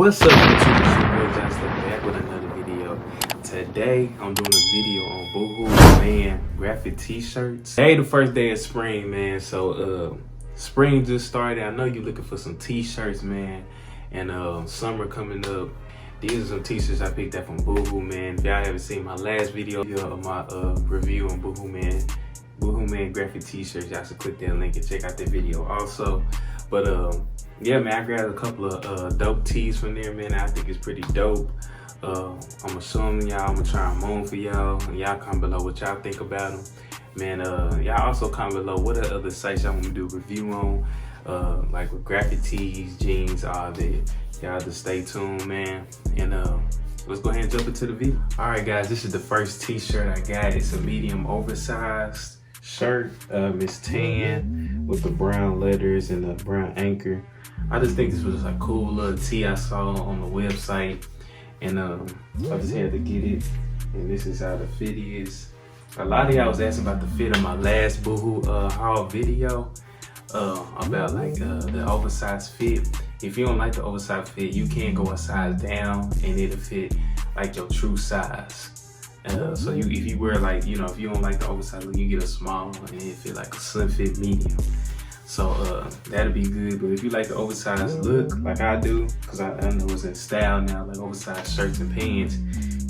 What's up, YouTube? It's your boy Josten back with another video. Today, I'm doing a video on Boohoo man graphic t-shirts. Today, the first day of spring, man. So, spring just started. I know you're looking for some t-shirts, man. And summer coming up. These are some t-shirts I picked up from Boohoo, man. If y'all haven't seen my last video of my review on Boohooman graphic t-shirts, y'all should click that link and check out that video also. But yeah, man, I grabbed a couple of dope tees from there, man. I think it's pretty dope. I'm gonna show them y'all. I'm gonna try them on for y'all. And y'all comment below what y'all think about them. Man, y'all also comment below what other sites y'all want me to do a review on. Like with graphic tees, jeans, all that. Y'all just stay tuned, man. And let's go ahead and jump into the video. All right, guys, this is the first t-shirt I got. It's a medium oversized shirt. It's tan with the brown letters and the brown anchor. I just think this was a cool little tee I saw on the website, and I just had to get it. And this is how the fit is. A lot of y'all was asking about the fit of my last Boohoo haul video about like the oversized fit. If you don't like the oversized fit, you can go a size down and it'll fit like your true size. So if you wear like, you know, if you don't like the oversized look, you get a small and it fit like a slim fit medium. So that'll be good. But if you like the oversized look like I do, because I know it's in style now, like oversized shirts and pants,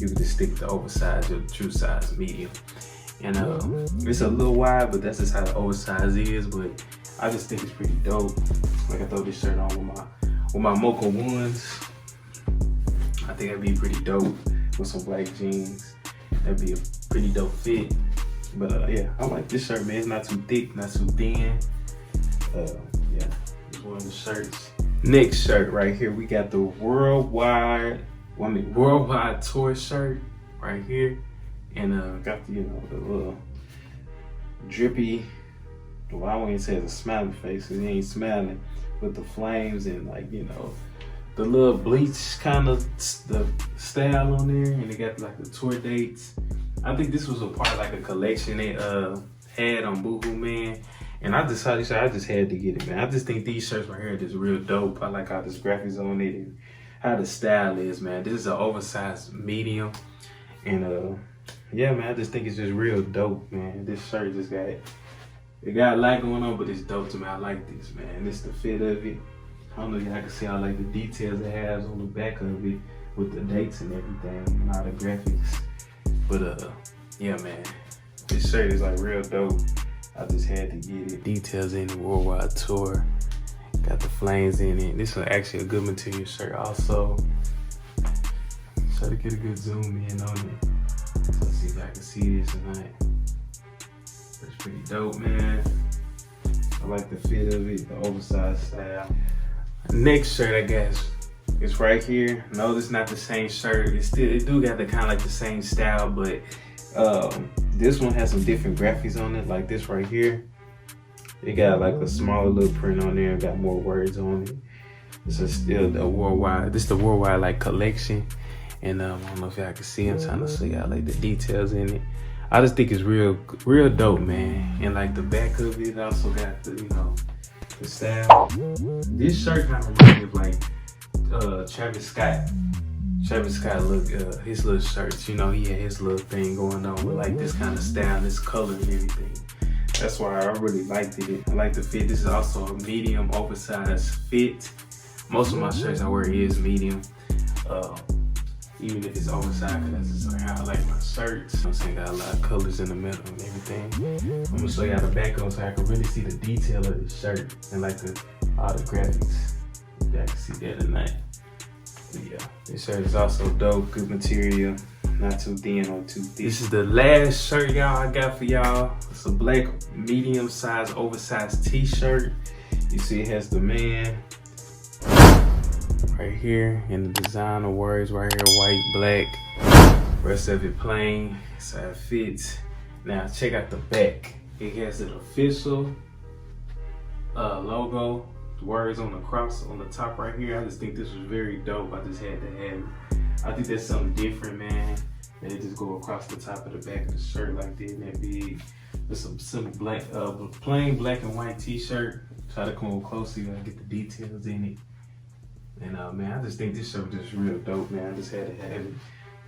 you can just stick with the oversized or the true size medium. And it's a little wide, but that's just how the oversized is. But I just think it's pretty dope. Like I throw this shirt on with my mocha ones. I think that'd be pretty dope with some black jeans. That'd be a pretty dope fit. But yeah, I like this shirt, man. It's not too thick, not too thin. Yeah, it's one of the shirts. Next shirt right here, we got the worldwide tour shirt right here, and got the, you know, the little drippy. Well, I won't even say it's a smiley face, cause it ain't smiling, but the flames and, like, you know, the little bleach kind of the style on there, and they got like the tour dates. I think this was a part of like a collection they had on Boohooman. And I just saw this shirt, I just had to get it, man. I just think these shirts right here are just real dope. I like how this graphics on it and how the style is, man. This is an oversized medium. And yeah, man, I just think it's just real dope, man. This shirt just got a lot going on, but it's dope to me. I like this, man. This the fit of it. I don't know if y'all can see all like the details it has on the back of it with the dates and everything and all the graphics. But yeah, man, this shirt is like real dope. I just had to get it. Details in the worldwide tour. Got the flames in it. This is actually a good material shirt also. Try to get a good zoom in on it. So let's see if I can see this tonight. It's pretty dope, man. I like the fit of it, the oversized style. Next shirt I guess is right here. No, this is not the same shirt. It do got the kind of like the same style, but this one has some different graphics on it, like this right here. It got like a smaller little print on there, got more words on it. This is still the worldwide, this is the worldwide like collection. And I don't know if y'all can see, I'm trying to see y'all like the details in it. I just think it's real dope, man. And like the back of it also got the, you know, the style. This shirt kind of reminds me of like Travis Scott. Travis Scott look, his little shirts, you know, he had his little thing going on with like this kind of style, this color and everything. That's why I really liked it. I like the fit. This is also a medium oversized fit. Most of my shirts I wear is medium, even if it's oversized, because that's just like how I like my shirts. I'm saying got a lot of colors in the middle and everything. I'm gonna show y'all the back of it so I can really see the detail of the shirt and like all the graphics. Y'all can see that tonight. But yeah, this shirt is also dope, good material, not too thin or too thick. This is the last shirt y'all I got for y'all. It's a black medium size oversized t-shirt. You see it has the man right here and the designer words right here, white, black, rest of it plain, so it fits. Now check out the back. It has an official logo. Words on the cross on the top right here. I just think this was very dope. I just had to have it. I think that's something different, man. They just go across the top of the back of the shirt like that and that big. Just some simple black, plain black and white t-shirt. Try to come close so you gotta get the details in it. And man, I just think this shirt just real dope, man. I just had to have it.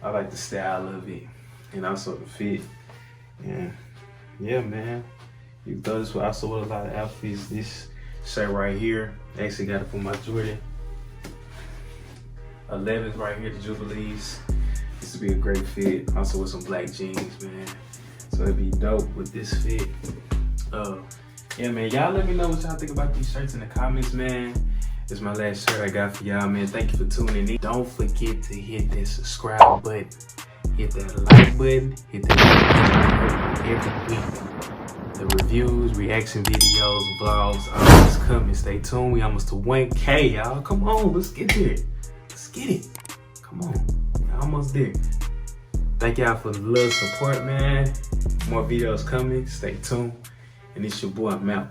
I like the style of it and also the fit. And yeah, man, you can throw this with also with a lot of outfits. This shirt right here, I actually got it for my Jordan 11s right here, the Jubilees. This would be a great fit. Also with some black jeans, man. So it'd be dope with this fit. Yeah, man, y'all let me know what y'all think about these shirts in the comments, man. This is my last shirt I got for y'all, man. Thank you for tuning in. Don't forget to hit that subscribe button, hit that like button, hit that button every week. The reviews, reaction videos, vlogs, all this coming. Stay tuned. We almost to 1K, y'all. Come on, let's get there. Let's get it. Come on, we're almost there. Thank y'all for the love, support, man. More videos coming. Stay tuned. And it's your boy, Maumelle.